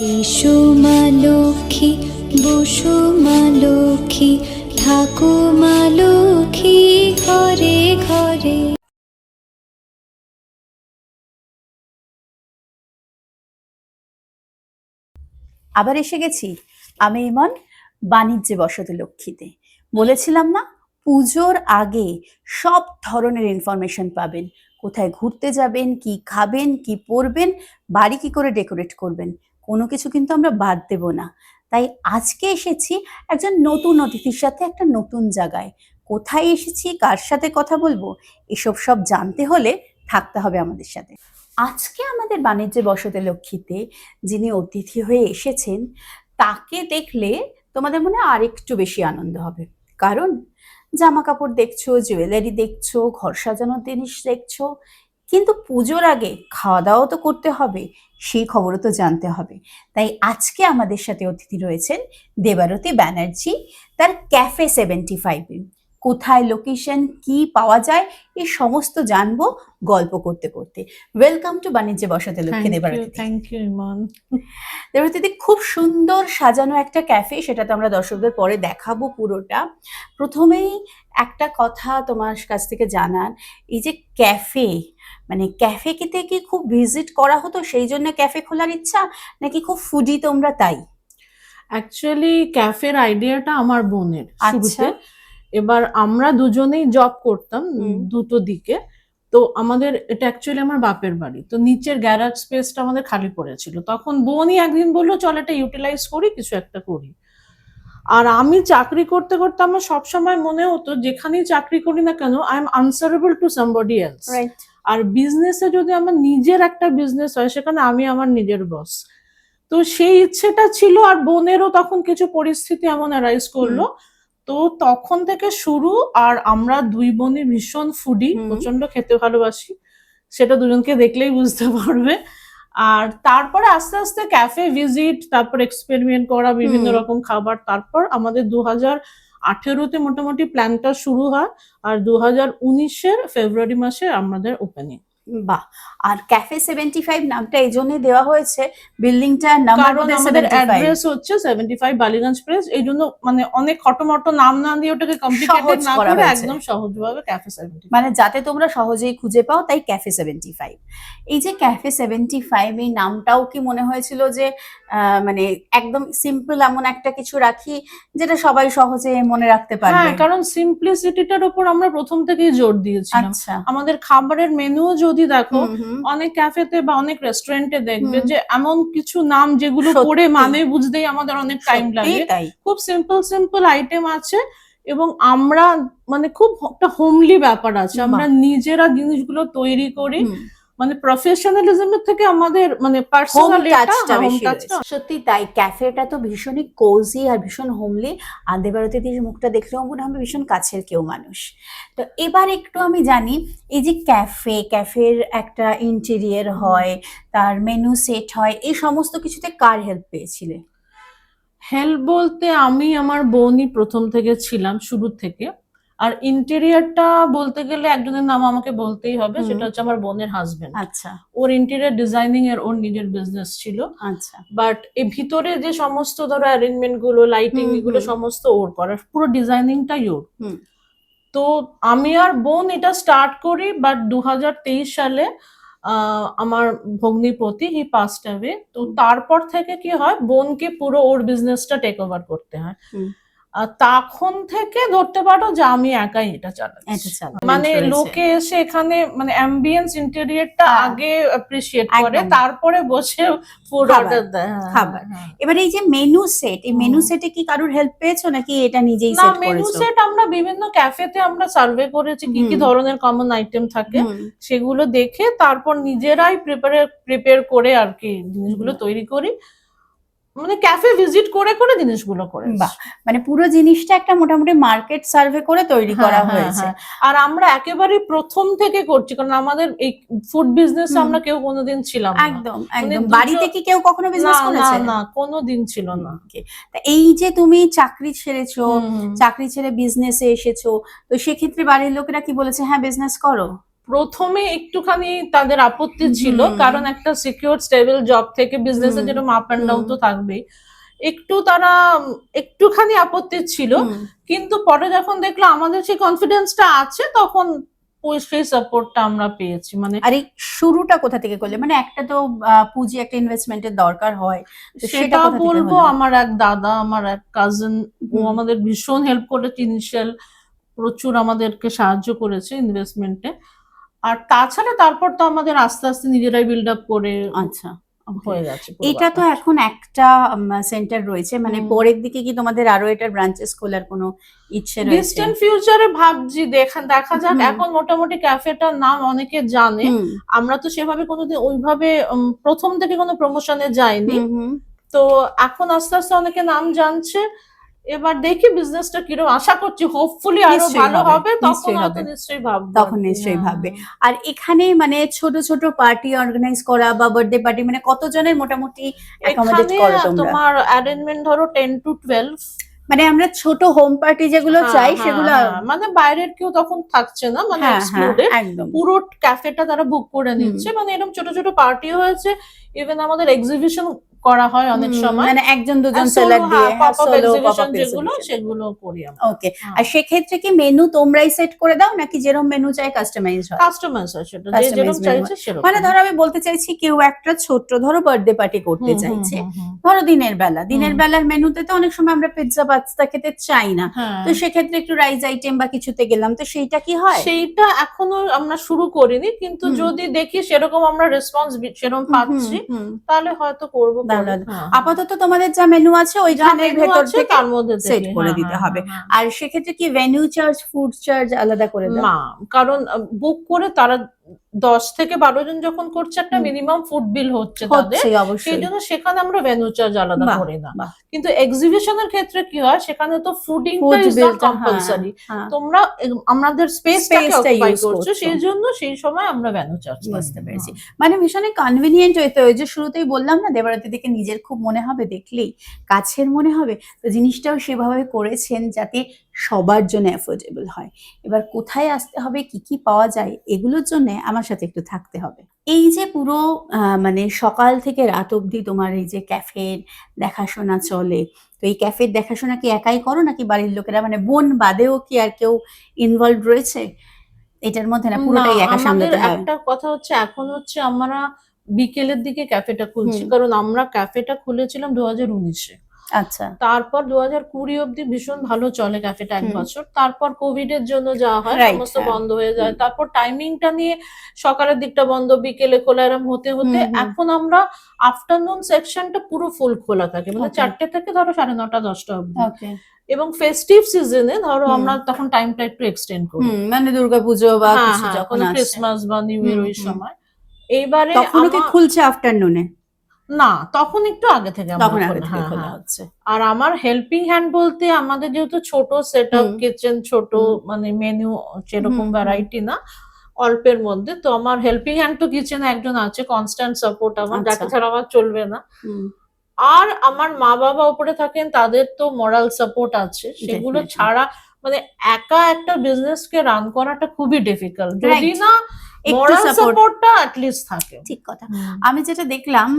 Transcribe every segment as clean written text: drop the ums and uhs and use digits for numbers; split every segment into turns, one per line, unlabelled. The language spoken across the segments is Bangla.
এসো মা লক্ষ্মী, বসো মা লক্ষ্মী, থাকো মা লক্ষ্মী ঘরে ঘরে।
আবার এসে গেছি আমি ইমন বাণিজ্যে বসতে লক্ষ্মীতে। বলেছিলাম না, পুজোর আগে সব ধরনের ইনফরমেশন পাবেন। কোথায় ঘুরতে যাবেন, কি খাবেন, কি পরবেন, বাড়ি কি করে ডেকোরেট করবেন, কোনো কিছু কিন্তু আমরা বাদ দেব না। তাই আজকে এসেছি একজন নতুন অতিথির সাথে একটা নতুন জায়গায়। কোথায় এসেছি, কার সাথে কথা বলবো, এসব সব জানতে হলে থাকতে হবে আমাদের সাথে। আজকে আমাদের বাণিজ্যে বসতে লক্ষ্মীতে যিনি অতিথি হয়ে এসেছেন, তাকে দেখলে তোমাদের মনে আরেকটু বেশি আনন্দ হবে। কারণ জামা কাপড় দেখছো, জুয়েলারি দেখছো, ঘর সাজানোর জিনিস দেখছো, কিন্তু পুজোর আগে খাওয়া দাওয়াও তো করতে হবে, সেই খবরও তো জানতে হবে। তাই আজকে আমাদের সাথে অতিথি রয়েছেন দেবারতী ব্যানার্জি, তার ক্যাফে 75। কোথায় লোকেশন, কি পাওয়া যায়, এই সমস্ত জানবো গল্প করতে করতে। ওয়েলকাম টু বাণিজ্যে বসতে লক্ষ্মী দেবারতী।
থ্যাংক ইউ ইমন।
দেবারতী, খুব সুন্দর সাজানো একটা ক্যাফে, সেটা তো আমরা দর্শকদের পরে দেখাবো পুরোটা। প্রথমেই একটা কথা তোমার কাছ থেকে জানার, এই যে ক্যাফে, মানে ক্যাফে কি খুব ভিজিট করা হতো সেই জন্য ক্যাফে খোলার ইচ্ছা, নাকি খুব ফুডি তোমরা তাই?
অ্যাকচুয়ালি ক্যাফের আইডিয়াটা আমার বোনের শুরুতে।
আচ্ছা।
এবার আমরা দুজনেই জব করতাম দুটো দিকে, তো আমাদের এটা অ্যাকচুয়ালি আমার বাপের বাড়ি, তো নিচের গ্যারাজ স্পেসটা আমাদের খালি পড়েছিল। তখন বোনই একদিন বললো চল এটা ইউটিলাইজ করি, কিছু একটা করি। আর আমি চাকরি করতে করতে আমার সবসময় মনে হতো যেখানেই চাকরি করি না কেন I am answerable to somebody else.
Right.
আর বিজনেসে যদি আমার নিজের একটা বিজনেস হয়, সেখানে আমি আমার নিজের বস। তো সেই ইচ্ছেটা ছিল, আর বোনেরও তখন কিছু পরিস্থিতি এমন অ্যারাইজ করলো। তো তখন থেকে শুরু। আর আমরা দুই বোনই ভীষণ ফুডি, প্রচন্ড খেতে ভালোবাসি, সেটা দুজনকে দেখলেই বুঝতে পারবে। আর তারপরে আস্তে আস্তে ক্যাফে ভিজিট, তারপর এক্সপেরিমেন্ট করা বিভিন্ন রকম খাবার, তারপর আমাদের 2018-তে মোটামুটি প্ল্যানটা শুরু হয়, আর 2019-এর ফেব্রুয়ারি মাসে আমাদের ওপেনিং।
বাহ। আর ক্যাফে 75 নামটা এই জন্যই দেওয়া হয়েছে, বিল্ডিংটার নাম্বার
কারণ আমাদের অ্যাড্রেস হচ্ছে 75 বালিগঞ্জ প্লেস, এই জন্য মানে অনেক খটোমটো নাম না দিয়ে ওটাকে কমপ্লিকেটেড না করে একদম সহজভাবে ক্যাফে 75,
মানে যাতে তোমরা সহজেই খুঁজে পাও, তাই ক্যাফে 75। এই যে ক্যাফে 75, এই নামটাও কি মনে হয়েছিল যে মানে একদম সিম্পল এমন একটা কিছু রাখি যেটা সবাই সহজে মনে রাখতে পারবে?
হ্যাঁ, কারণ সিম্পলিসিটিটার উপর আমরা প্রথম থেকেই জোর দিয়েছিলাম।
আচ্ছা।
আমাদের খাবারের মেনুও যদি দেখো, অনেক ক্যাফেতে বা অনেক রেস্টুরেন্টে দেখবে যে এমন কিছু নাম যেগুলো পড়ে মানে বুঝতেই আমাদের অনেক টাইম লাগে। খুব সিম্পল আইটেম আছে, এবং আমরা মানে খুব একটা হোমলি ব্যাপার আছে, আমরা নিজেরা জিনিসগুলো তৈরি করি। মানে প্রফেশনালিজমের থেকে আমাদের মানে পার্সোনাল টাচটা বেশি।
সত্যি তাই, ক্যাফেটা তো ভীষণই কোজি আর ভীষণ হোমলি। আর দেবারতীর মুখটা দেখলেও মনে হবে ভীষণ কাছের কেউ মানুষ। তো এবার একটু আমি জানি, এই যে ক্যাফের একটা ইন্টেরিয়র হয়, তার মেনু সেট হয়, এই সমস্ত কিছুতে কার হেল্প পেয়েছিলে?
হেল্প বলতে আমি আমার বোনই প্রথম থেকে ছিলাম, শুরু থেকে। আর ইন্টেরিয়রটা বলতে গেলে একজনের নাম আমাকে বলতেই হবে, সেটা হচ্ছে আমার বোনের হাজবেন্ড।
আচ্ছা।
ওর ইন্টেরিয়র ডিজাইনিং এর ওর নিজের বিজনেস ছিল।
আচ্ছা।
বাট এর ভিতরে যে সমস্ত ধরো অ্যারেঞ্জমেন্ট গুলো, লাইটিং, এগুলো সমস্ত ওর করার, পুরো ডিজাইনিংটাই ওর। তো আমি আর বোন এটা স্টার্ট করি, বাট 2023 সালে আমার ভগ্নিপতি হি পাস্ট অ্যাওয়ে। তো তারপর থেকে কি হয়, বোনকে পুরো ওর বিজনেসটা টেক ওভার করতে হয়। তখন থেকে ধরতে পারো যে আমি একাই এটা চালাচ্ছি। মানে লোকে এসে এখানে মানে অ্যাম্বিয়েন্স ইন্টেরিয়রটা আগে অ্যাপ্রিশিয়েট করে, তারপরে বসে ফুড অর্ডার দেয়, খাবার।
এবার এই যে মেনু সেট, এই মেনু সেটে কি কারোর হেল্প পেয়েছো নাকি এটা নিজেই সেট করেছো?
না, মেনু সেট আমরা বিভিন্ন ক্যাফেতে আমরা সার্ভে করেছি কি কি ধরনের কমন আইটেম থাকে, সেগুলো দেখে তারপর নিজেরাই প্রিপেয়ার করে আর কি জিনিসগুলো তৈরি করি, মানে ক্যাফে ভিজিট করে করে জিনিসগুলো করে।
বাহ, মানে পুরো জিনিসটা একটা মোটামুটি মার্কেট সার্ভে করে তৈরি করা হয়েছে।
আর আমরা একেবারে প্রথম থেকে করছি, কারণ আমাদের এই ফুড বিজনেস আমরা কেউ কোনোদিন ছিলাম না।
একদম। বাড়িতে কি কেউ কখনো বিজনেস করেছে?
না, কোনোদিন ছিল না।
এই যে তুমি চাকরি ছেড়েছো, চাকরি ছেড়ে বিজনেসে এসেছো, তো সেক্ষেত্রে বাড়ির লোকেরা কি বলেছে, হ্যাঁ বিজনেস করো?
প্রথমে একটুখানি তাদের আপত্তি ছিল,
হুম।
কারণ একটা সিকিউর স্টেবল জব থেকে বিজনেসে
হুম।
যেরকম আপ অ্যান্ড ডাউন
হুম।
তো থাকবেই, একটু তারা একটুখানি আপত্তি ছিল।
হুম।
কিন্তু পরে যখন দেখলো আমাদের সেই কনফিডেন্সটা আছে, তখন সেই সাপোর্টটা আমরা পেয়েছি। মানে
আর এই শুরুটা কোথা থেকে করলে? মানে একটা তো পুঁজি, একটা ইনভেস্টমেন্টের দরকার হয়, তো সেটা
সেটা
কোথা থেকে
বলবো,
হলো?
আমার এক দাদা, আমার এক কাজিন, ও
হুম।
আমাদের ভীষণ হেল্প করেছে ইনিশিয়াল, প্রচুর আমাদেরকে সাহায্য করেছে ইনভেস্টমেন্টে। আর তাছাড়া তারপর তো আমাদের আস্তে আস্তে নিজেরাই বিল্ড আপ করে
আচ্ছা, okay.
হয়ে গেছে পুরো
এটা তো
ব্যাপারটা।
এখন একটা সেন্টার রয়েছে, মানে
হুম।
পরের দিকে কি তোমাদের আরো এটার ব্রাঞ্চেস খোলার কোনো ইচ্ছে রয়েছে?
ডিস্টেন্ট ফিউচারে ভাবছি, দেখা যাক।
হুম।
এখন মোটামুটি ক্যাফেটার নাম অনেকে জানে,
হুম।
আমরা তো সেভাবে কোনোদিন ওইভাবে প্রথম থেকে কোনো প্রমোশনে যাইনি।
হুম। হুম।
তো এখন আস্তে আস্তে অনেকে নাম জানছে। এবার দেখি বিজনেসটা কিরকম, আশা করছি হোপফুলি আরো
নিশ্চয়ই
ভালো
হবে,
হবে, তখন
নিশ্চয়ই
হয়তো
হবে।
নিশ্চয়ই ভাববো
তখন
আর কি।
নিশ্চয়ই
হ্যাঁ,
ভাববে। আর এখানে মানে ছোট ছোট পার্টি অর্গানাইজ করা বা বার্থডে পার্টি, মানে কতজনের মোটামুটি অ্যাকোমোডেট
এখানে
করো তোমরা?
তোমার অ্যারেঞ্জমেন্ট ধরো 10 to 12।
মানে আমরা ছোট হোম পার্টি যেগুলো
হ্যাঁ,
চাই
হ্যাঁ,
সেগুলো।
হ্যাঁ, মানে বাইরের কেউ তখন থাকছে না, মানে
হ্যাঁ, হ্যাঁ,
এক্সক্লুডেড।
একদম।
পুরো ক্যাফেটা তারা বুক করে
হুম।
নিচ্ছে, মানে এরকম ছোট ছোট পার্টিও হয়েছে। ইভেন আমাদের এক্সিবিশন করা হয় অনেক সময়,
মানে একজন দুজন
সোলো,
সেলার দিয়ে,
pop up
solo pop
exhibition
up
যেগুলো,
এক্সিবিশন।
সেগুলো করি আমরা।
ওকে। আর সেক্ষেত্রে কি মেনু তোমরাই সেট করে দাও, নাকি যেরকম মেনু চাই কাস্টমাইজ হয়?
কাস্টমাইজ হয় সেটা, যে
কাস্টমাইজ
যেরকম
মেনু
চাইছে
হয়।
সেরকম।
মানে ধরো আমি বলতে চাইছি, কেউ একটা ছোট্ট ধরো বার্থডে পার্টি করতে
হুম, হুম,
চাইছে,
হুম, হুম।
ধরো দিনের বেলা, দিনের
হুম।
বেলার মেনুতে তো অনেক সময় আমরা পিৎজা পাস্তা খেতে চাই না,
হ্যাঁ,
তো সেক্ষেত্রে একটু রাইস আইটেম বা কিছুতে গেলাম, তো সেইটা কি হয়?
সেইটা এখনো আমরা শুরু করিনি, কিন্তু
হুম।
যদি দেখি সেরকম আমরা রেসপন্স সেরকম
হুম।
পাচ্ছি,
হুম।
তাহলে হয়তো করবো পরে।
দারুণ।
হ্যাঁ,
আপাতত তোমাদের যা মেনু আছে
যা
ওইখানের
মেনু
ভেতর
আছে
থেকে
তার মধ্যে
সেট
থেকে।
করে
হ্যাঁ,
দিতে
হ্যাঁ,
হবে।
হ্যাঁ, হ্যাঁ।
আর সেক্ষেত্রে কি ভেন্যু চার্জ, ফুড চার্জ আলাদা করে দাও?
না, কারণ বুক করে তারা 10 থেকে 12 জন যখন করছে, একটা
হুম।
মিনিমাম ফুড বিল হচ্ছে তাদের,
হচ্ছে
সেই
অবশ্যই।
জন্য সেখানে আমরা ভেন্যু চার্জ আলাদা
বাহ,
করি না।
বাহ।
কিন্তু এক্সিবিশনের ক্ষেত্রে কি হয়, সেখানে তো ফুডিংটা
ফুড
ইজ নট
বিলটা, হ্যাঁ,
কম্পালসারি।
হ্যাঁ।
তোমরা আমাদের স্পেসটাকে
স্পেসটা
অকুপাই
ইউজ
করছো,
করছো।
সেই জন্য সেই সময় আমরা ভেন্যু চার্জ পাই।
বুঝতে পেরেছি। মানে ভীষণই কনভিনিয়েন্ট হইতে, ওই যে শুরুতেই বললাম না, দেবারাতি দিকে নিজের খুব মনে হবে, দেখলেই কাছের মনে হবে, তো জিনিসটাও সেভাবে করেছেন যাতে সবার জন্য অ্যাফোর্ডেবল হয়। এবার কোথায় আসতে হবে, কি কি পাওয়া যায়, এগুলোর জন্য আমার সাথে একটু থাকতে হবে। এই যে পুরো মানে সকাল থেকে রাত অবধি তোমার এই যে ক্যাফের দেখাশোনা চলে, তো এই ক্যাফের দেখাশোনা কি একাই করো, নাকি বাড়ির লোকেরা, মানে বোন বাদেও কি আর কেউ ইনভলভ রয়েছে এটার মধ্যে, না
না,
পুরোটাই একা
আমাদের
সামলাতে হয়?
একটা কথা হচ্ছে, এখন হচ্ছে আমরা বিকেলের দিকে ক্যাফেটা খুলছি,
হুম।
কারণ আমরা ক্যাফেটা খুলেছিলাম 2019-এ।
আচ্ছা।
তারপর 2020 অব্দি ভীষণ ভালো চলে ক্যাফেটা, 1
হুম।
বছর। তারপর কোভিড এর জন্য যাওয়া হয়,
রাইট,
সমস্ত
হ্যাঁ।
বন্ধ হয়ে যায়।
হুম।
তারপর টাইমিংটা নিয়ে সকালের দিকটা বন্ধ, বিকেলে খোলা, এরম হতে হতে
হুম। হুম।
এখন আমরা আফটারনুন সেকশনটা পুরো ফুল খোলা থাকে, মানে
Okay.
4টে থেকে ধরো 9:30 10টা অব্দি।
ওকে।
এবং ফেস্টিভ সিজনে ধরো
হুম।
আমরা তখন টাইমটা একটু এক্সটেন্ড করি।
মানে দুর্গাপুজো বা
হ্যাঁ,
কিছু
হ্যাঁ,
যখন
কোনো
আসছে,
ক্রিসমাস বা নিউ ইয়ার
হুম,
ওই
হুম,
সময়। এইবারে
তখনও কি খুলছে আফটারনুনে?
না, তখন একটু আগে থেকে আমরা
তখন আগে
খোলা।
থেকে
হ্যাঁ,
খোলা
হ্যাঁ।
হচ্ছে।
আর আমার হেল্পিং হ্যান্ড বলতে, আমাদের যেহেতু ছোট সেট আপ
হুম।
কিচেন, ছোট
হুম।
মানে মেনু সেরকম
হুম। হুম।
ভ্যারাইটি না, অল্পের মধ্যে। তো আমার হেল্পিং হ্যান্ড তো কিচেনে একজন আছে, কনস্ট্যান্ট সাপোর্ট আমার,
আচ্ছা।
যাকে ছাড়া আমার চলবে না।
হুম।
আর আমার মা বাবা উপরে থাকেন, তাদের তো মোরাল সাপোর্ট আছে, সেগুলো
Definitely.
ছাড়া মানে একা একটা বিজনেস কে রান করাটা খুবই ডিফিকাল্ট, যদি
Right.
না
একটু
মোরাল
সাপোর্ট।
সাপোর্টটা অ্যাটলিস্ট থাকে।
ঠিক কথা। আমি যেটা দেখলাম,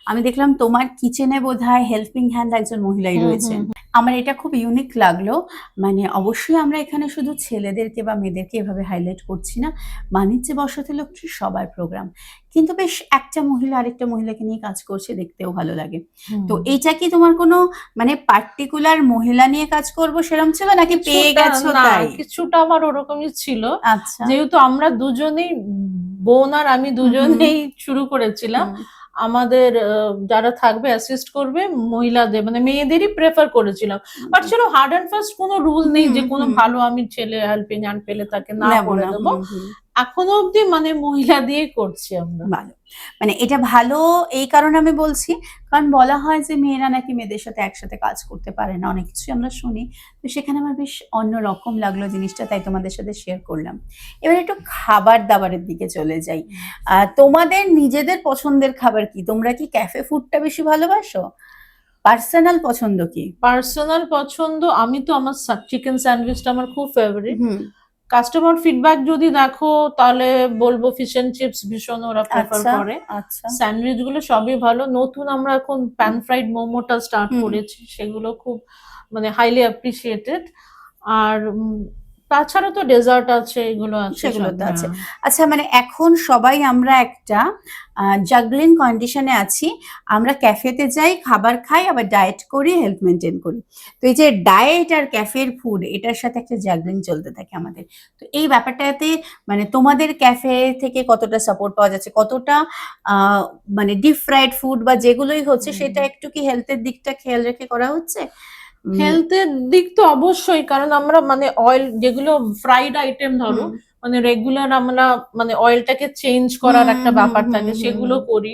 আমি দেখলাম তোমার কিচেনে বোধহয় হেল্পিং হ্যান্ড একজন মহিলাই
হুম,
রয়েছেন।
হুম,
আমার এটা খুব ইউনিক লাগলো। মানে অবশ্যই আমরা এখানে শুধু ছেলেদেরকে বা মেয়েদেরকে এভাবে হাইলাইট করছি না, বাণিজ্যে বসতে লক্ষ্মী সবার প্রোগ্রাম, কিন্তু বেশ একটা মহিলা আরেকটা মহিলাকে নিয়ে কাজ করছে, দেখতেও ভালো লাগে। তো এইটা কি তোমার কোনো মানে পার্টিকুলার মহিলা নিয়ে কাজ করবো সেরকম ছিল, নাকি পেয়ে
কিছুটা
গেছো
না,
তাই?
কিছুটা আমার ওরকমই ছিল।
আচ্ছা।
যেহেতু আমরা দুজনেই, বোন আর আমি দুজনেই শুরু করেছিলাম,
হুম।
আমাদের যারা থাকবে অ্যাসিস্ট করবে মহিলাদের, মানে মেয়েদেরই প্রেফার করেছিলাম। বাট সেটা হার্ড অ্যান্ড ফাস্ট কোনো রুল নেই যে কোনো ভালো আমি ছেলে হেল্পিং হ্যান্ড পেলে তাকে না
নেবো
করে
না।
দেবো।
হুম। হুম।
এখনো অব্দি মানে মহিলা দিয়েই করছি আমরা।
ভালো। মানে এটা ভালো এই কারণে আমি বলছি, কারণ বলা হয় যে মেয়েরা নাকি মেয়েদের সাথে একসাথে কাজ করতে পারে না, অনেক কিছুই আমরা শুনি। তো সেখানে আমার বেশ অন্যরকম লাগলো জিনিসটা, তাই তোমাদের সাথে শেয়ার করলাম। এবার একটু খাবার দাবারের দিকে চলে যাই। তোমাদের নিজেদের পছন্দের খাবার কি? তোমরা কি ক্যাফে ফুডটা বেশি ভালোবাসো? পার্সোনাল পছন্দ কি?
পার্সোনাল পছন্দ, আমি তো আমার চিকেন স্যান্ডউইচটা আমার খুব ফেভারিট।
হুম।
কাস্টমার ফিডব্যাক যদি দেখো তাহলে বলবো ফিশ এন্ড চিপস ভীষণ ওরা প্রেফার
আচ্ছা
করে,
আচ্ছা
স্যান্ডউইচ গুলো সবই ভালো। নতুন আমরা এখন প্যান ফ্রাইড মোমোটা স্টার্ট
হুম।
করেছি, সেগুলো খুব মানে হাইলি অ্যাপ্রিসিয়েটেড। আর তাছাড়া তো ডেজার্ট আছে, এগুলো আছে
সেগুলো
সব,
তো আছে।
হ্যাঁ।
আচ্ছা মানে এখন সবাই আমরা একটা জাগলিং কন্ডিশনে আছি, আমরা ক্যাফেতে যাই, খাবার খাই, আবার ডায়েট করি, হেলথ মেনটেন করি। তো এই যে ডায়েট আর ক্যাফের ফুড, এটার সাথে একটা জাগলিং চলতে থাকে আমাদের। তো এই ব্যাপারটাতে মানে তোমাদের ক্যাফে থেকে কতটা সাপোর্ট পাওয়া যাচ্ছে, কতটা মানে ডিপ ফ্রাইড ফুড বা যেগুলোই হচ্ছে সেটা একটু কি হেলথের দিকটা খেয়াল রেখে করা হচ্ছে?
হেলথের দিক তো অবশ্যই, কারণ আমরা মানে অয়েল যেগুলো ফ্রাইড আইটেম ধরো,
হুম।
মানে রেগুলার আমরা মানে অয়েলটাকে চেঞ্জ করার একটা
হুম,
ব্যাপার
হুম,
থাকে,
হুম,
সেগুলো
হুম।
করি।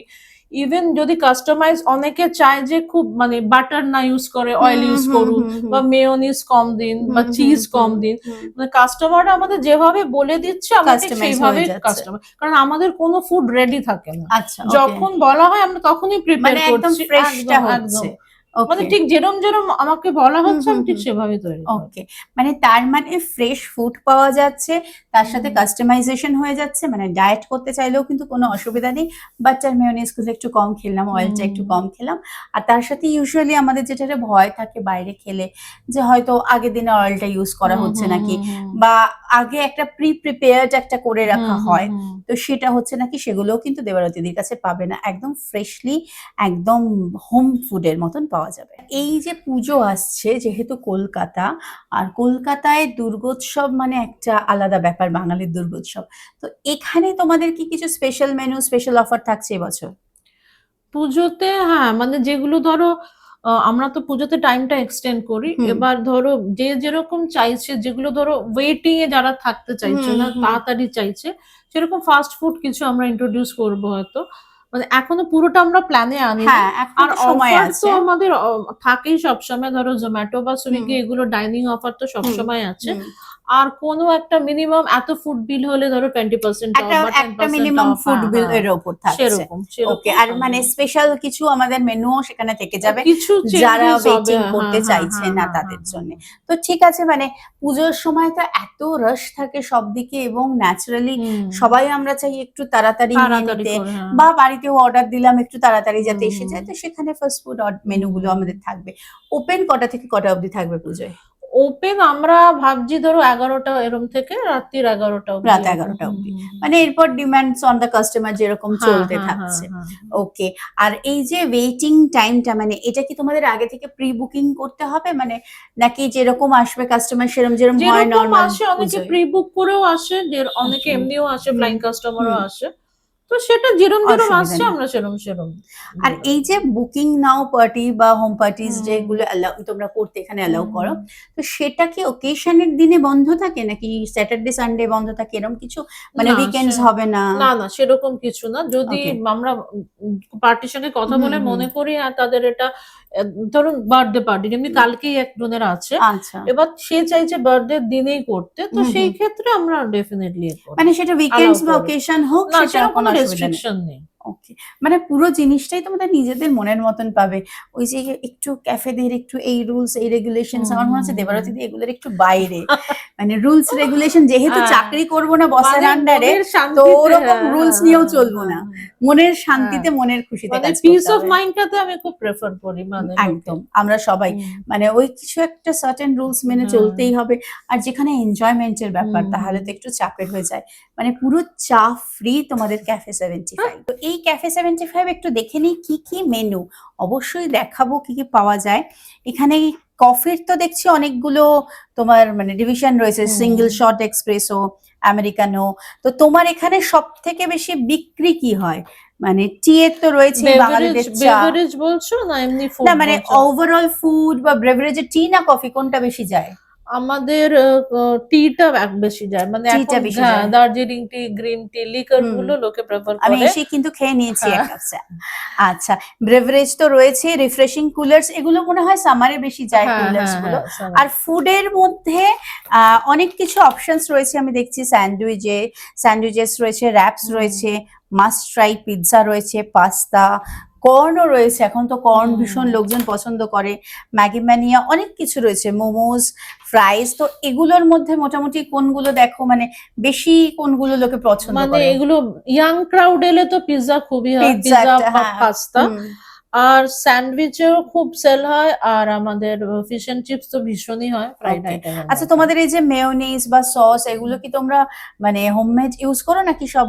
ইভেন যদি কাস্টমাইজ, অনেকে চায় যে খুব মানে বাটার না ইউজ করে অয়েল
হুম,
ইউজ
হুম,
করুন,
হুম, হুম,
বা মেয়োনিজ কম দিন, বা
হুম,
চিজ
হুম,
কম
হুম,
দিন,
হুম।
মানে কাস্টমাররা আমাদের যেভাবে বলে দিচ্ছে আমরা ঠিক
কাস্টমাইজ হয়ে
সেইভাবে
যাচ্ছে।
কাস্টমার, কারণ আমাদের কোনো ফুড রেডি থাকে না,
আচ্ছা ওকে,
যখন বলা হয় আমরা তখনই প্রিপেয়ার
মানে একদম
করছি,
ফ্রেশটা
একদম
হচ্ছে।
একদম, মানে
ওকে।
ঠিক যেরম যেরম আমাকে বলা
হুম
হচ্ছে
হুম
আমি ঠিক
হুম।
সেভাবে তৈরি করি।
ওকে, মানে তার মানে ফ্রেশ ফুড পাওয়া যাচ্ছে, তার সাথে
হুম।
কাস্টমাইজেশন হয়ে যাচ্ছে, মানে ডায়েট করতে চাইলেও কিন্তু কোনো অসুবিধা নেই। বাটার মেয়োনিজ গুলো একটু কম খেলাম, অয়েলটা একটু
হুম।
কম খেলাম। আর তার সাথে ইউজুয়ালি আমাদের যেটা একটা ভয় থাকে বাইরে খেলে, যে হয়তো আগের দিনে অয়েলটা ইউজ করা
হুম
হচ্ছে
হুম
নাকি,
হুম
বা আগে একটা প্রিপেয়ার্ড একটা করে রাখা
হুম হুম
হয়,
হুম।
তো সেটা হচ্ছে নাকি, সেগুলোও কিন্তু দেবারতিদির কাছে পাবে না, একদম ফ্রেশলি একদম হোম ফুডের মতন পাওয়া যাবে। এই যে পুজো আসছে, যেহেতু কলকাতা, আর কলকাতায় দুর্গোৎসব মানে একটা আলাদা ব্যাপার, বাঙালির দুর্গোৎসব। তো এখানে তোমাদের কি কিছু স্পেশাল মেনু, স্পেশাল অফার থাকছে এবছর?
পুজোতে হ্যাঁ, মানে যেগুলো ধরো আমরা তো পুজোতে টাইমটা এক্সটেন্ড করি,
হুম
এবার ধরো যে যেরকম চাইছে, যেগুলো ধরো ওয়েটিং এ যারা থাকতে চাইছে
হুম
না,
হুম।
তাড়াতাড়ি চাইছে, সেরকম ফাস্ট ফুড কিছু আমরা ইন্ট্রোডিউস করবো হয়তো, মানে এখনো পুরোটা আমরা প্ল্যানে আনিনি।
হ্যাঁ এখনো
আর
তো সময়
অফার তো
আছে।
আমাদের থাকেই সবসময়, ধরো জোম্যাটো বা
হুম
সুইগি এগুলো ডাইনিং অফার তো
হুম
সবসময় আছে।
হুম।
আর কোনো একটা মিনিমাম এত ফুড বিল হলে ধরো 20% অফ
একটা
বা টেন
একটা
পার্সেন্ট
মিনিমাম
অফ,
ফুড
হ্যাঁ
বিল
হ্যাঁ,
এর ওপর থাকছে।
সেরকম
ওকে,
সেরকম
আর মানে
থাকবে।
স্পেশাল কিছু আমাদের মেনুও সেখানে থেকে যাবে,
কিছু
যারা
চেঞ্জেস হবে,
ওয়েটিং
হ্যাঁ
করতে
হ্যাঁ
চাইছে
হ্যাঁ
না
হ্যাঁ
তাদের
হ্যাঁ
জন্য।
হ্যাঁ।
তো ঠিক আছে, মানে পুজোর সময় তো এত রাশ থাকে সব দিকে, এবং ন্যাচারালি
হুম।
সবাই আমরা চাই একটু তাড়াতাড়ি নিয়ে
তাড়াতাড়ি
নিতে,
করে, হ্যাঁ।
বা বাড়িতেও অর্ডার দিলাম একটু তাড়াতাড়ি যাতে
হুম
এসে
হুম
যায়, তো সেখানে ফাস্ট ফুড মেনুগুলো
হুম।
আমাদের থাকবে। ওপেন কটা থেকে কটা অবধি থাকবে পুজোয়?
ওপেন আমরা ভাবছি ধরো 11টা এরম থেকে রাত্রির 11টা অব্দি
রাত
ওপেন।
11টা অবধি, মানে এরপর ডিমান্ডস অন দ্য কাস্টমার যেরকম
হ্যাঁ
চলতে
হ্যাঁ হ্যাঁ
থাকছে।
হ্যাঁ।
ওকে, আর এই যে ওয়েটিং টাইমটা, মানে এটা কি তোমাদের আগে থেকে প্রি বুকিং করতে হবে, মানে নাকি যেরকম আসবে কাস্টমার সেরম যেরম হয়
যেরকম
নর্মাল
আসে, অনেকে
পুজোয়?
প্রি বুক করেও আসে, যে অনেকে
আচ্ছা।
এমনিও আসে,
হুম
ফ্লাইং কাস্টমারও
হুম।
আসে, তো সেটা যেরম যেরম
অসুবিধা
আসছে
নেই।
আমরা সেরম সেরম
আর
দিয়ে
এই
দেবো।
যে বুকিং নাও পার্টি বা হোম পার্টিজ
হুম
যেগুলো তোমরা করতে এখানে অ্যালাউ
হুম
করো,
হুম।
তো সেটা কি ওকেশনের দিনে বন্ধ থাকে, নাকি স্যাটারডে সানডে বন্ধ থাকে এরকম কিছু, মানে
না
উইকেন্ডস হবে না?
না না, সেরকম কিছু না। যদি
ওকে।
আমরা পার্টির সঙ্গে কথা
হুম
বলে
হুম।
মনে করি আর তাদের এটা ধরুন বার্থডে পার্টি, যেমনি কালকেই একজনের আছে,
আচ্ছা।
এবার সে চাইছে বার্থডে দিনেই করতে, তো
হুম
সেই
হুম।
ক্ষেত্রে আমরা ডেফিনেটলি করি,
মানে সেটা
অ্যালাউ
উইকেন্ডস বা
করি।
অকেশন হোক,
না,
সেটা
সেরকম
কোনো
কোনো
অসুবিধা নেই।
রেস্ট্রিকশন নেই।
ওকে, মানে পুরো জিনিসটাই তোমাদের নিজেদের মনের মতন পাবে। ওই যে একটু ক্যাফেদের একটু এই রুলস এই রেগুলেশনস,
হুম
আমার মনে
হুম
হচ্ছে
হুম।
দেবারতী দি এগুলোর একটু বাইরে, মানে রুলস রেগুলেশন, যেহেতু
হ্যাঁ,
চাকরি করব না বসের
মানে
আন্ডারে,
মনের
তো
শান্তিতে,
ওরকম
হ্যাঁ
রুলস
হ্যাঁ
নিয়েও
হ্যাঁ
চলবো
হ্যাঁ
না,
হ্যাঁ
মনের
হ্যাঁ।
শান্তিতে মনের খুশিতে
মানে
কাজ
পিস
করতে
অফ
হবে।
মাইন্ডটাতে আমি খুব প্রেফার করি মানে লোকে।
একদম, আমরা সবাই
হুম
মানে ওই কিছু একটা সার্টেন রুলস মেনে
হ্যাঁ।
চলতেই হবে। আর যেখানে এনজয়মেন্টের ব্যাপার,
হুম
তাহলে
হুম।
তো একটু চাপের হয়ে যায়। মানে পুরো চাপ ফ্রি তোমাদের ক্যাফে 75। তো এই ক্যাফে 75 একটু দেখে নিই কি কি মেনু, অবশ্যই দেখাবো কি কি পাওয়া যায় এখানে। কফির তো দেখছি অনেকগুলো তোমার মানে ডিভিশন রয়েছে, single
hmm.
Shot, espresso, americano. তো তোমার এখানে সব থেকে বেশি বিক্রি কি হয়? মানে টি এর তো রয়েছে,
বেভারেজ
বাঙালিদের চা।
বেভারেজ বলছো না এমনি
না
ফুড
মানে
বলছো?
ওভারঅল ফুড বা বেভারেজে টি না কফি কোনটা বেশি যায়?
আমাদের টিটা বেশি যায়, মানে
টিটা
এখন
বেশি যায়।
দার্জিলিং টি, গ্রিন টি, লিকার
হুম,
গুলো লোকে প্রেফার
আমি
করে।
এসেই কিন্তু খেয়ে নিয়েছি
হ্যাঁ
এক কাপ চা। আচ্ছা, বেভারেজ তো রয়েছে, রিফ্রেশিং কুলার্স এগুলো মনে হয় সামারে বেশি যায়,
হ্যাঁ
কুলার্স
হ্যাঁ
গুলো।
হ্যাঁ
আর ফুডের মধ্যে অনেক কিছু অপশনস রয়েছে আমি দেখছি, স্যান্ডউইচেস রয়েছে, র্যাপস
হুম
রয়েছে, মাস্ট ট্রাই পিৎজা রয়েছে, পাস্তা, কর্নও রয়েছে, এখন তো কর্ন
হুম।
ভীষণ লোকজন পছন্দ করে, ম্যাগি ম্যানিয়া, অনেক কিছু রয়েছে, মোমোজ, ফ্রাইজ। তো এগুলোর মধ্যে মোটামুটি কোনগুলো দেখো মানে বেশি কোনগুলো লোকে পছন্দ
মানে
করে?
এগুলো ইয়াং ক্রাউড এলে তো পিৎজা খুবই হয়,
পিৎজা
পিৎজা
একটা,
বা
হ্যাঁ।
পাস্তা।
হুম।
আর স্যান্ডউইচেও খুব সেল হয়, আর আমাদের ফিশ এন্ড চিপস তো ভীষণই হয় ফ্রাইড
ওকে।
আইটেমের
আচ্ছা,
মধ্যে।
তোমাদের এই যে মেয়োনিজ বা সস এগুলো কি তোমরা মানে হোমমেড ইউজ করো নাকি সব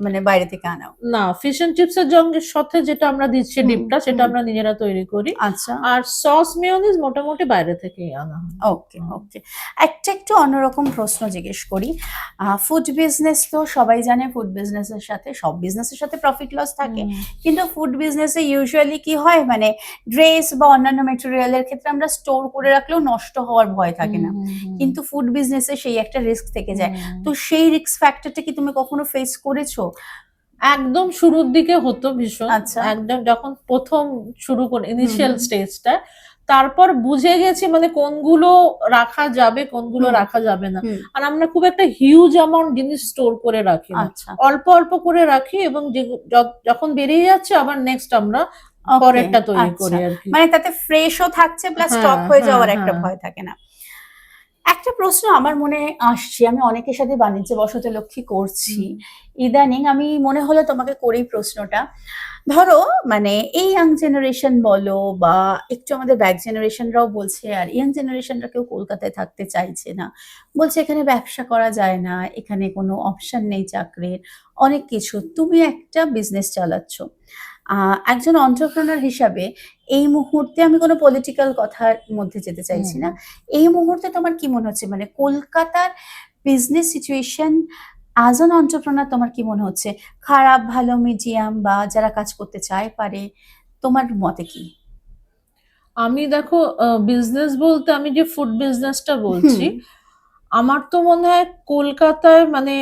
মানে বাইরে থেকে আনাও?
না, ফিশ এন্ড চিপস এর সাথে যেটা আমরা দিচ্ছি
হুম,
ডিপটা, সেটা
হুম।
আমরা নিজেরা তৈরি করি।
আচ্ছা।
আর সস মেয়োনিজ মোটামুটি বাইরে থেকেই আনা হয়।
ওকে, ওকে। একটা একটু অন্যরকম প্রশ্ন জিজ্ঞেস করি। ফুড বিজনেস তো সবাই জানে, ফুড বিজনেসের সাথে সব বিজনেসের সাথে প্রফিট লস থাকে,
হুম,
কিন্তু ফুড বিজনেসে ইউজুয়ালি কি হয় মানে ড্রেস বা অন্যান্য মেটেরিয়ালের ক্ষেত্রে আমরা স্টোর করে রাখলেও নষ্ট হওয়ার ভয় থাকে না,
হুম, হুম,
কিন্তু ফুড বিজনেসে সেই একটা রিস্ক থেকে যায়।
হুম।
তো সেই রিস্ক ফ্যাক্টরটা কি তুমি কখনো ফেস করেছো?
একদম শুরুর দিকে হতো ভীষণ,
আচ্ছা।
একদম যখন প্রথম শুরু করে
হুম,
ইনিশিয়াল
হুম,
স্টেজটা, তারপর বুঝে গেছি মানে কোনগুলো রাখা যাবে কোনগুলো
হুম,
রাখা যাবে না।
হুম।
আর আমরা খুব একটা হিউজ অ্যামাউন্ট জিনিস স্টোর করে রাখি না,
আচ্ছা।
অল্প অল্প করে রাখি, এবং যখন বেরিয়ে যাচ্ছে আবার নেক্সট আমরা
ওকে।
পরেরটা তৈরি
আচ্ছা,
করি আর কি।
মানে তাতে ফ্রেশও থাকছে প্লাস
হ্যাঁ,
স্টক হয়ে
হ্যাঁ,
যাওয়ার একটা
হ্যাঁ।
ভয় থাকে না। একটা প্রশ্ন আমার মনে আসছে, আমি অনেকের সাথে বাণিজ্য বসতে লক্ষ্মী করছি
হুম,
ইদানিং, আমি মনে হলো তোমাকে করেই প্রশ্নটা। ধরো মানে এই ইয়াং জেনারেশন বলো বা একটু আমাদের ব্যাক জেনারেশনরাও বলছে, আর ইয়াং জেনারেশনরা কেউ কলকাতায় থাকতে চাইছে না, বলছে এখানে ব্যবসা করা যায় না, এখানে কোনো অপশন নেই চাকরির, অনেক কিছু। তুমি একটা বিজনেস চালাচ্ছ, একজন অন্টারপ্রেনার হিসাবে এই মুহূর্তে, আমি কোনো পলিটিক্যাল কথার মধ্যে যেতে চাইছি
হুম।
না, এই মুহূর্তে তোমার কি মনে হচ্ছে মানে কলকাতার business situation as an entrepreneur তোমার কি মনে হচ্ছে? খারাপ, ভালো, মিডিয়াম, বা যারা কাজ করতে চায় পারে, তোমার মতে কি?
আমি দেখো, বিজনেস বলতে আমি যে ফুড বিজনেসটা
হুম,
বলছি, আমার তো মনে হয় কলকাতায় মানে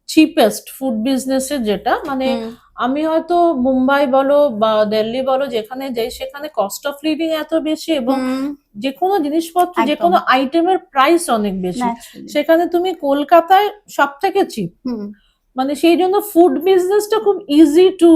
চিপেস্ট ফুড বিজনেসের যেটা মানে,
হুম,
আমি হয়তো মুম্বাই বলো বা দিল্লি বলো যেখানে যাই, সেখানে কস্ট অফ লিভিং এত বেশি, এবং
হুম,
যে কোনো জিনিসপত্র যে
একদম,
কোনো আইটেমের প্রাইস অনেক বেশি।
ন্যাচারালি।
সেখানে তুমি কলকাতায় সব থেকে চিপ,
হুম,
মানে সেই জন্য ফুড বিজনেসটা খুব ইজি টু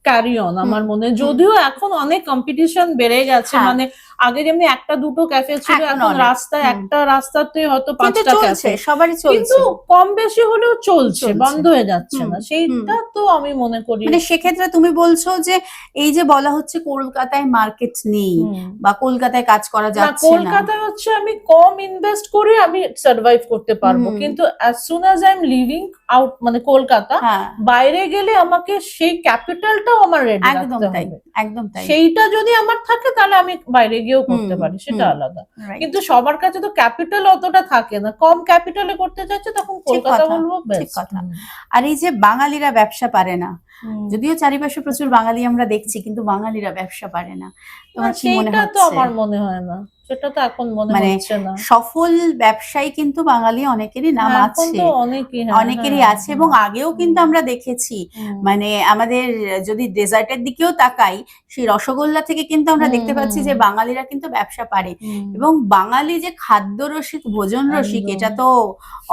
ক্যারি অন
হুম,
আমার মনে হয়।
হুম।
যদিও এখন অনেক কম্পিটিশন বেড়ে গেছে,
হ্যাঁ,
মানে আগে যেমনি একটা দুটো ক্যাফে ছিল,
এখন
এখন
অনেক।
রাস্তায়
হুম।
একটা রাস্তাতে হয়তো
কিন্তু
5টা
চলছে,
ক্যাফে,
সবারই
কিন্তু
চলছে।
কম বেশি হলেও চলছে,
চলছে।
বন্ধ হয়ে যাচ্ছে
হুম,
না,
হুম।
সেইটা তো আমি মনে করি।
মানে সেক্ষেত্রে তুমি বলছো যে এই যে বলা হচ্ছে কলকাতায় মার্কেট নেই
হুম।
বা কলকাতায় কাজ করা
না,
যাচ্ছে না।
কলকাতায় হচ্ছে আমি কম ইনভেস্ট করে আমি সার্ভাইভ করতে পারবো,
হুম,
কিন্তু as soon as I am living out মানে কলকাতা,
হ্যাঁ,
বাইরে গেলে আমাকে সেই ক্যাপিটালটাও আমার রেডি
একদম
রাখতে
তাই,
হবে।
একদম তাই।
সেইটা যদি আমার থাকে তাহলে আমি বাইরে গিয়েও
হুম,
করতে পারি, সেটা
হুম,
আলাদা।
রাইট।
কিন্তু সবার কাছে তো ক্যাপিটাল অতটা থাকে না, কম ক্যাপিটালে করতে চাইছে তখন
ঠিক
কলকাতা
কথা,
বলবো
ঠিক
বেস্ট।
কথা। আর এই যে বাঙালিরা ব্যবসা পারে না,
হুম।
যদিও চারিপাশে প্রচুর বাঙালি আমরা দেখছি, কিন্তু বাঙালিরা ব্যবসা পারে না,
না,
তোমার কি মনে
সেইটা তো
হচ্ছে?
আমার মনে হয় না, সেটা তো এখন মনে
মানে
হচ্ছে না।
সফল ব্যবসায়ী কিন্তু বাঙালি অনেকেরই নাম
হ্যাঁ, এখন
আছে,
তো অনেকই, হ্যাঁ,
অনেকেরই
হ্যাঁ,
আছে, এবং
হ্যাঁ।
আগেও কিন্তু
হুম,
আমরা দেখেছি
হুম,
মানে আমাদের যদি ডেজার্টের দিকেও তাকাই, সেই রসগোল্লা থেকে কিন্তু আমরা
হুম,
দেখতে পাচ্ছি
হুম,
যে বাঙালিরা কিন্তু ব্যবসা পারে।
হুম,
এবং বাঙালি যে খাদ্য রসিক, ভোজন রসিক,
একদম,
এটা তো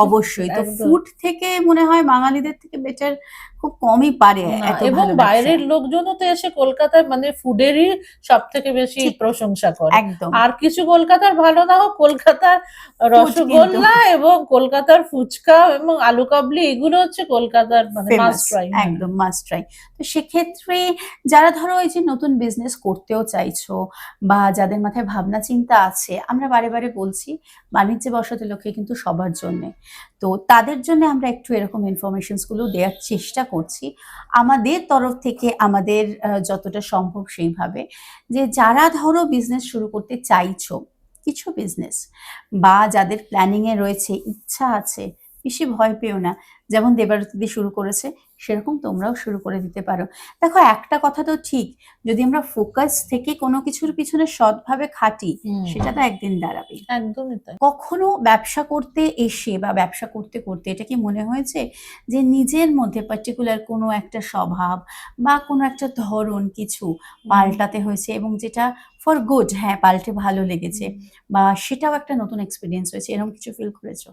অবশ্যই। তো
একদম।
ফুড থেকে মনে হয় বাঙালিদের থেকে বেটার খুব কমই পারে
না,
এত
এবং
ভালো ব্যবসা।
বাইরের লোকজনও তো এসে কলকাতায় মানে ফুডেরই সব থেকে বেশি
ঠিক,
প্রশংসা করে।
একদম।
আর কিছু কলকাতার ভালো না হোক, কলকাতার
ফুড কিন্তু
রসগোল্লা এবং কলকাতার ফুচকা এবং আলু কাবলি, এগুলো হচ্ছে কলকাতার মানে
ফেমাস,
মাস্ট ট্রাই। হ্যাঁ।
একদম মাস্ট ট্রাই। তো সেক্ষেত্রে যারা ধরো এই যে নতুন বিজনেস করতেও চাইছো বা যাদের মাথায় ভাবনা চিন্তা আছে, আমরা বারে বারে বলছি বাণিজ্যে বসাতে লক্ষ্যে কিন্তু সবার জন্যে, তো তাদের জন্য আমরা একটু এরকম ইনফরমেশনস গুলো দেওয়ার চেষ্টা করছি আমাদের তরফ থেকে, আমাদের যতটা সম্ভব সেইভাবে, যে যারা ধরো বিজনেস শুরু করতে চাইছো, কিছু বিজনেস, বা যাদের প্ল্যানিং এ রয়েছে, ইচ্ছা আছে, বেশি ভয় পেও না। যেমন দেবারতী দি শুরু করেছে, সেরকম তোমরাও শুরু করে দিতে পারো। দেখো, একটা কথা তো ঠিক, যদি আমরা ফোকাস থেকে কোনো কিছুর পিছনে সৎভাবে খাটি,
হুম,
সেটা তো একদিন দাঁড়াবে।
একদমই তাই।
কখনো ব্যবসা করতে এসে বা ব্যবসা করতে করতে এটা কি মনে হয়েছে যে নিজের মধ্যে পার্টিকুলার কোনো একটা স্বভাব বা কোনো একটা ধরন কিছু
হুম,
পাল্টাতে হয়েছে, এবং যেটা ফর গুড, হ্যাঁ, পাল্টে ভালো লেগেছে,
হুম।
বা সেটাও একটা নতুন এক্সপিরিয়েন্স হয়েছে, এরকম কিছু ফিল করেছো?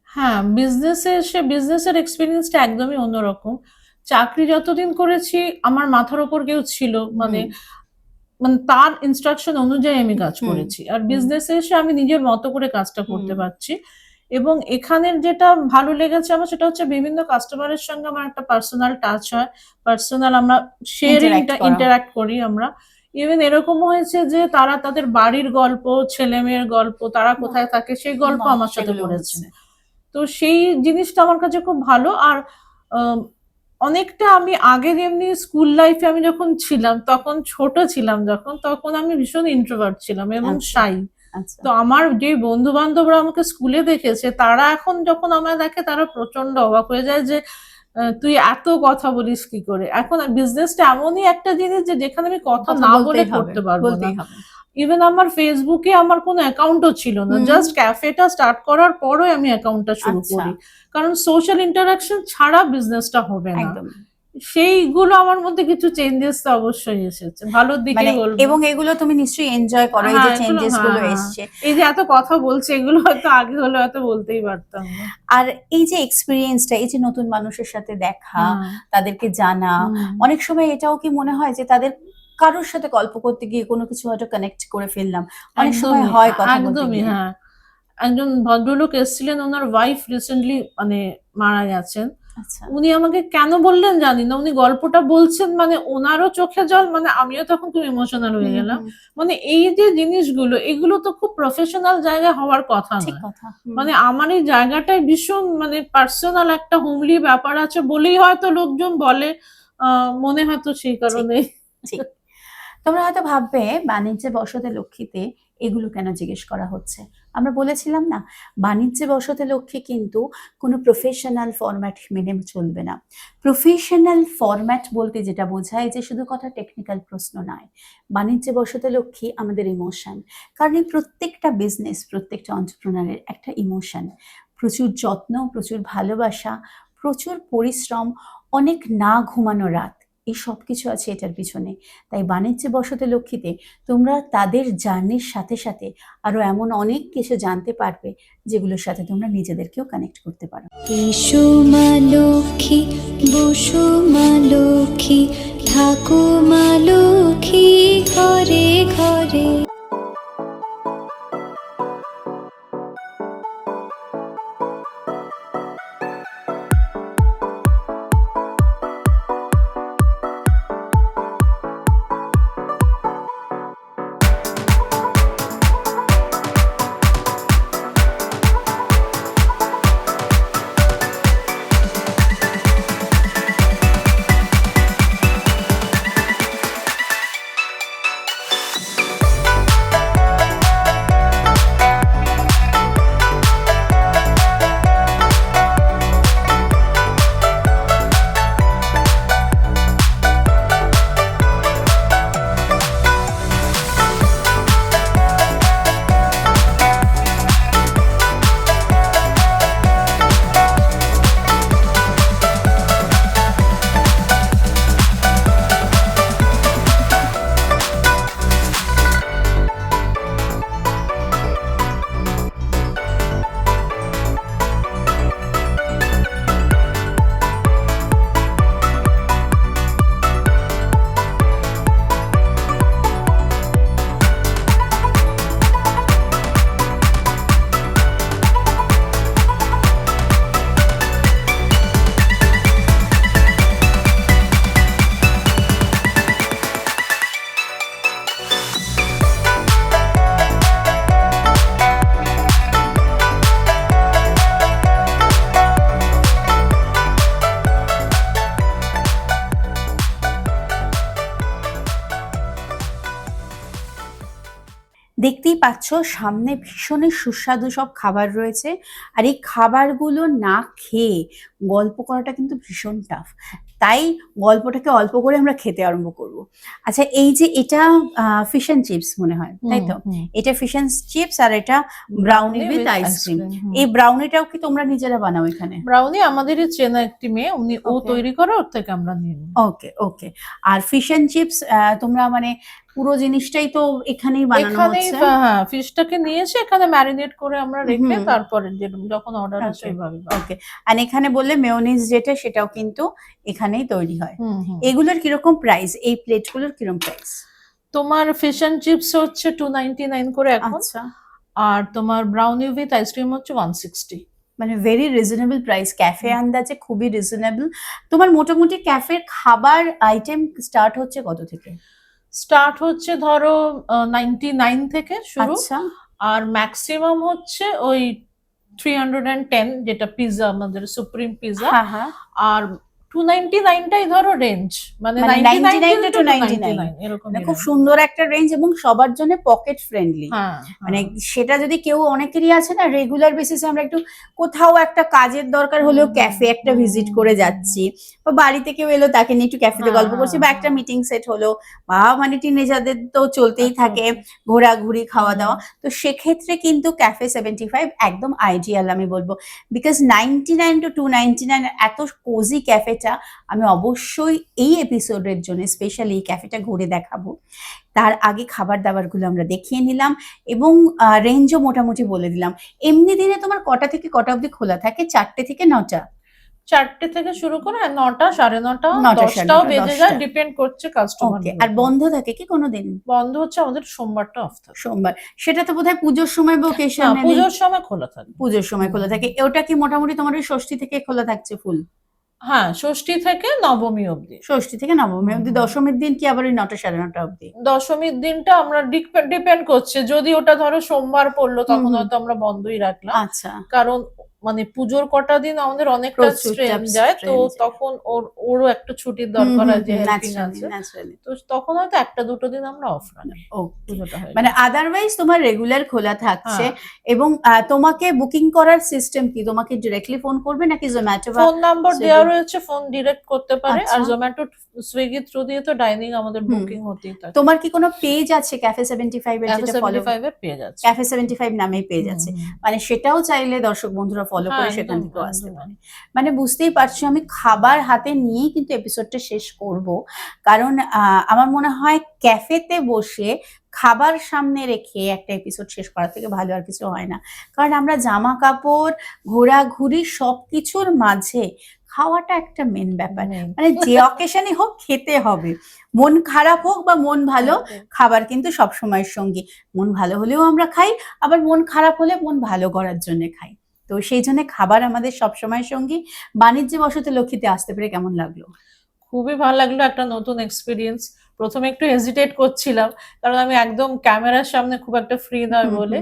হ্যাঁ, বিজনেসে এসে বিজনেসের এক্সপিরিয়েন্সটা একদমই অন্যরকম। চাকরি যতদিন করেছি আমার মাথার ওপর কেউ ছিল, মানে মানে তার ইনস্ট্রাকশন অনুযায়ী আমি কাজ করেছি। আর বিজনেসে এসে আমি নিজের মতো করে কাজটা করতে পারছি। এবং এখানের যেটা ভালো লেগেছে আমার, সেটা হচ্ছে বিভিন্ন কাস্টমারের সঙ্গে আমার একটা পার্সোনাল টাচ হয়, পার্সোনাল আমরা শেয়ারিংটা ইন্টারাক্ট করি আমরা। ইভেন এরকমও হয়েছে যে তারা তাদের বাড়ির গল্প, ছেলে মেয়ের গল্প, তারা কোথায় থাকে সেই গল্প আমার সাথে করেছে। তো সেই জিনিসটা আমার কাছে খুব ভালো। আর অনেকটা আমি আগে যেমনি স্কুল লাইফে আমি যখন ছিলাম, তখন ছোট ছিলাম তখন আমি ভীষণ ইন্ট্রোভার্ট ছিলাম এবং শাই। তো আমার যে বন্ধু বান্ধবরা আমাকে স্কুলে দেখেছে, তারা এখন যখন আমায় দেখে তারা প্রচন্ড অবাক হয়ে যায় যে তুই এত কথা বলিস কি করে। এখন বিজনেসটা এমনই একটা জিনিস যে যেখানে আমি কথা না বলে করতে পারবো না। ইভেন আমার ফেসবুকে আমার কোনো অ্যাকাউন্টও ছিল না, জাস্ট ক্যাফেটা স্টার্ট করার পরই আমি অ্যাকাউন্টটা শুরু করি, কারণ সোশ্যাল ইন্টারাকশন ছাড়া বিজনেসটা হবে না। সেইগুলো আমার মধ্যে কিছু চেঞ্জেস তো অবশ্যই এসেছে, ভালোর দিকে বলবো।
এবং এগুলো তুমি নিশ্চয়ই এনজয় করো, এই যে চেঞ্জেস গুলো এসেছে,
এই যে এত কথা বলছে, এগুলো হয়তো আগে হলে হয়তো বলতেই পারতাম না।
আর এই যে এক্সপেরিয়েন্সটা, এই যে নতুন মানুষের সাথে দেখা, তাদেরকে জানা, অনেক সময় এটাও কি মনে হয় যে তাদের কারোর সাথে গল্প করতে গিয়ে কোনো কিছু হয়তো কানেক্ট করে ফেললাম, অনেক সময় হয় কথা বলতে গিয়ে।
হ্যাঁ, একজন ভদ্রলোক এসেছিলেন, ওনার ওয়াইফ রিসেন্টলি মানে মারা গেছেন। উনি আমাকে কেন বললেন জানি না, উনি গল্পটা বলছেন, মানে ওনারও চোখে জল, মানে আমিও তখন খুব ইমোশনাল হয়ে গেলাম। মানে এই যে জিনিসগুলো, এগুলো তো খুব প্রফেশনাল জায়গা হওয়ার কথা না। মানে আমার এই জায়গাটায় ভীষণ মানে পার্সোনাল একটা হোমলি ব্যাপার আছে বলেই হয়তো লোকজন বলে, মনে হয়তো সেই কারণে।
তোমরা হয়তো ভাববে বাণিজ্যে বসতে লক্ষ্মীতে এগুলো কেন জিজ্ঞেস করা হচ্ছে। আমরা বলেছিলাম না, বাণিজ্যে বসতে লক্ষ্মী কিন্তু কোনো প্রফেশনাল ফরম্যাট মেনে চলবে না। প্রফেশনাল ফরম্যাট বলতে যেটা বোঝায় যে শুধু কথা টেকনিক্যাল প্রশ্ন নয়, বাণিজ্যে বসতে লক্ষ্মী আমাদের ইমোশন। কারণ এই প্রত্যেকটা বিজনেস, প্রত্যেকটা এন্টারপ্রেনারের একটা ইমোশন, প্রচুর যত্ন, প্রচুর ভালোবাসা, প্রচুর পরিশ্রম, অনেক না ঘুমানো রাত, এই সব কিছু আছে এটার পিছনে। তাই বাণিজ্যে বসতে লক্ষ্মীতে তোমরা তাদের জার্নির সাথে সাথে আরো এমন অনেক কিছু জানতে পারবে যেগুলোর সাথে তোমরা নিজেদেরকেও কানেক্ট করতে পারো।
এসো মা লক্ষ্মী, বসো মা লক্ষ্মী, থাকো মা লক্ষ্মী ঘরে ঘরে।
দেখতেই পাচ্ছ সামনে ভীষণই সুস্বাদু সব খাবার রয়েছে, আর এই খাবারগুলো না খেয়ে গল্প করাটা কিন্তু ভীষণ টাফ। তাই গল্পটাকে অল্প করে আমরা খেতে আরম্ভ করব। আচ্ছা, এই যে এটা ফিশ অ্যান্ড চিপস মনে হয়, তাই তো? এটা ফিশ অ্যান্ড চিপস আর এটা ব্রাউনি উইথ আইসক্রিম। এই ব্রাউনিটাও কি তোমরা নিজেরা বানাও এখানে?
ব্রাউনি আমাদেরই চেনা একটি মেয়ে, ও তৈরি করে, ওর থেকে আমরা নিই।
ওকে ওকে। আর ফিশ অ্যান্ড চিপস তোমরা মানে পুরো জিনিসটাই তো এখানেই বানানো
এখানেই
হচ্ছে।
হ্যাঁ ফিশটাকে নিয়ে এসে এখানে ম্যারিনেট করে আমরা রেখে
হুম।
তারপরে যখন অর্ডার আসে
Okay.
ওইভাবে
ওকে, আর এখানে বললে মেয়োনিজ যেটা সেটাও কিন্তু এখানেই তৈরি হয়।
হুম হুম।
এগুলোর কিরকম প্রাইস, এই প্লেটগুলোর কিরকম প্রাইস?
তোমার ফিশ এন্ড চিপস হচ্ছে 299 করে এখন,
আচ্ছা,
আর তোমার ব্রাউনি উইথ আইসক্রিম হচ্ছে 160।
মানে ভেরি রিজনেবল প্রাইস, ক্যাফে আন্দাজে খুবই রিজনেবল। তোমার মোটামুটি ক্যাফের খাবার আইটেম স্টার্ট হচ্ছে কত থেকে?
স্টার্ট হচ্ছে ধরো 99 থেকে শুরু,
আচ্ছা,
আর ম্যাক্সিমাম হচ্ছে ওই 310, যেটা পিৎজা আমাদের সুপ্রিম পিৎজা।
হ্যাঁ হ্যাঁ,
আর 299টাই ধরো রেঞ্জ, মানে
মানে
99
99
to
to
299 এরকম।
মানে খুব সুন্দর একটা রেঞ্জ এবং সবার জন্য পকেট ফ্রেন্ডলি।
হ্যাঁ
মানে সেটা যদি কেউ, অনেকেরই আছে না রেগুলার বেসিসে আমরা একটু কোথাও একটা কাজের দরকার হলেও ক্যাফে একটা ভিজিট করে যাচ্ছি, বা বাড়িতে কেউ এলো তাকে নিয়ে একটু ক্যাফেতে গল্প করছি, বা একটা মিটিং সেট হলো, বা মানে টিনেজারদের তো চলতেই থাকে ঘোরাঘুরি খাওয়া দাওয়া। তো সেক্ষেত্রে কিন্তু ক্যাফে 75 একদম আইডিয়াল আমি বলবো, বিকজ 99 to 299 এত কোজি ক্যাফেটা আমি অবশ্যই এই এপিসোডের জন্য স্পেশালি এই ক্যাফেটা ঘুরে দেখাবো। তার আগে খাবার দাবারগুলো আমরা দেখিয়ে নিলাম এবং রেঞ্জও মোটামুটি বলে দিলাম। এমনি দিনে তোমার কটা থেকে কটা অবধি খোলা থাকে? 4টে থেকে 9টা?
4টে থেকে শুরু করে 9টা, 9:30,
9টা,
10টাও
9:30,
বেজে যায়,
10টা।
ডিপেন্ড করছে কাস্টমার।
ওকে, আর বন্ধ থাকে কি কোনোদিন?
বন্ধ হচ্ছে আমাদের সোমবারটা অফ থাকে।
সোমবার, সেটা তো বোধহয় পুজোর সময় বা
না,
ওকেশনে
পুজোর সময় খোলা থাকে।
পুজোর সময় খোলা থাকে। ওটা কি মোটামুটি তোমার ওই ষষ্ঠী থেকে খোলা থাকছে ফুল?
হ্যাঁ, ষষ্ঠী থেকে নবমী অবধি।
ষষ্ঠী থেকে নবমী অবধি। দশমীর দিন কি আবার ওই 9টা, 9:30 অবধি?
দশমীর দিনটা আমরা ডিপেন্ড করছে, যদি ওটা ধরো সোমবার পড়লো তখন হয়তো আমরা বন্ধই রাখলাম,
আচ্ছা,
কারণ মানে পুজোর কটা দিন আমাদের অনেকটা
প্রচুর
স্ট্রেন
চাপ
যায়, তো
strain যায়।
তখন ওরও একটা ছুটির দরকার হয় যে হেল্পিং আছে,
ন্যাচারালি।
তো তখন হয়তো 1-2 দিন আমরা অফ রাখি।
ওকে,
পুজোটা হয়
মানে আদারওয়াইজ তোমার রেগুলার খোলা থাকছে।
হ্যাঁ।
এবং তোমাকে বুকিং করার সিস্টেম কি? তোমাকে ডিরেক্টলি ফোন করবে নাকি জোম্যাটো বা
ফোন নাম্বার
Swiggy?
দেওয়া রয়েছে, ফোন ডিরেক্ট করতে পারে, আর
আচ্ছা।
জোম্যাটো সুইগি থ্রু দিয়ে তো ডাইনিং আমাদের বুকিং হতেই থাকে।
তোমার কি কোনো পেজ আছে ক্যাফে 75 এর,
ক্যাফে
যেটা ফলো
75 এর পেয়ে যাচ্ছে।
ক্যাফে 75 নামেই পেজ আছে? মানে সেটাও চাইলে দর্শক বন্ধুরা ফলো করে
হ্যাঁ,
সেখান
একদম,
থেকেও আসতে
একদম।
পারে। মানে বুঝতেই পারছো আমি খাবার হাতে নিয়েই কিন্তু এপিসোডটা শেষ করব, কারণ আমার মনে হয় ক্যাফেতে বসে খাবার সামনে রেখে একটা এপিসোড শেষ করার থেকে ভালো আর কিছু হয় না। কারণ আমরা জামা কাপড়, ঘোরাঘুরি সবকিছুর মাঝে খাওয়াটা একটা মেন ব্যাপার। মানে যে অকেশনই হোক খেতে হবে, মন খারাপ হোক বা মন ভালো, খাবার কিন্তু সব সময়ের সঙ্গী। মন ভালো হলেও আমরা খাই, আবার মন খারাপ হলে মন ভালো করার জন্য খাই। তো সেই জন্য খাবার আমাদের সবসময় সঙ্গী। বাণিজ্য বসতে লক্ষ্মীতে আসতে পেরে কেমন লাগলো?
খুবই ভালো লাগলো, একটা নতুন এক্সপিরিয়েন্স। প্রথমে একটু হেজিটেট করছিলাম, কারণ আমি একদম ক্যামেরার সামনে খুব একটা ফ্রি নয় বলে,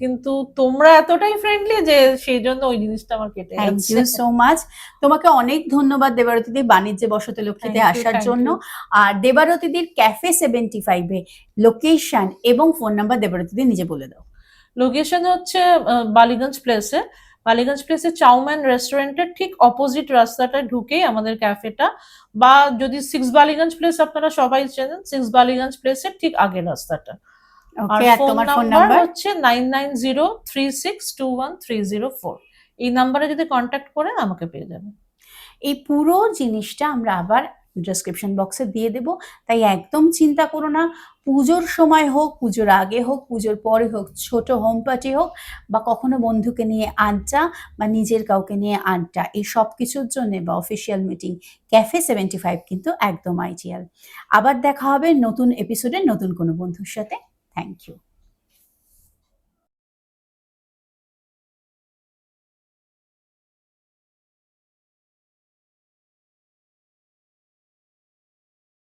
কিন্তু তোমরা এতটাই ফ্রেন্ডলি যে সেই জন্য ওই জিনিসটা আমার কেটে
থ্যাংক
যাচ্ছে।
You so much. তোমাকে অনেক ধন্যবাদ দেবারতীদি বাণিজ্য বসতে লক্ষ্মীতে
Thank you,
আসার
thank
জন্য।
you.
আর দেবারতীদির ক্যাফে 75 এ লোকেশন এবং ফোন নাম্বার দেবারতীদি নিজে বলে দাও।
লোকেশন হচ্ছে বালিগঞ্জ প্লেসে। বালিগঞ্জ প্লেসে চাউম্যান রেস্টুরেন্টের ঠিক অপোজিট রাস্তাটা ঢুকেই আমাদের ক্যাফেটা, বা যদি 6 বালিগঞ্জ প্লেস আপনারা সবাই চেনেন, 6 বালিগঞ্জ প্লেসের ঠিক আগের রাস্তাটা। আর
ওকে, আর
ফোন
তোমার ফোন
নাম্বার
নাম্বার?
হচ্ছে 9903621304। এই নাম্বারে যদি কন্ট্যাক্ট করেন আমাকে পেয়ে যাবেন।
এই পুরো জিনিসটা আমরা আবার ডেসক্রিপশন বক্সে দিয়ে দেব, তাই একদম চিন্তা করো না। পুজোর সময় হোক, পুজোর আগে হোক, পুজোর পরে হোক, ছোট হোম পার্টি হোক, বা কখনো বন্ধুকে নিয়ে আড্ডা বা নিজের কাউকে নিয়ে আড্ডা, এই সব কিছুর জন্য বা অফিসিয়াল মিটিং, ক্যাফে 75 কিন্তু একদম আইডিয়াল। আবার দেখা হবে নতুন এপিসোডে নতুন কোনো বন্ধুর সাথে। Thank you.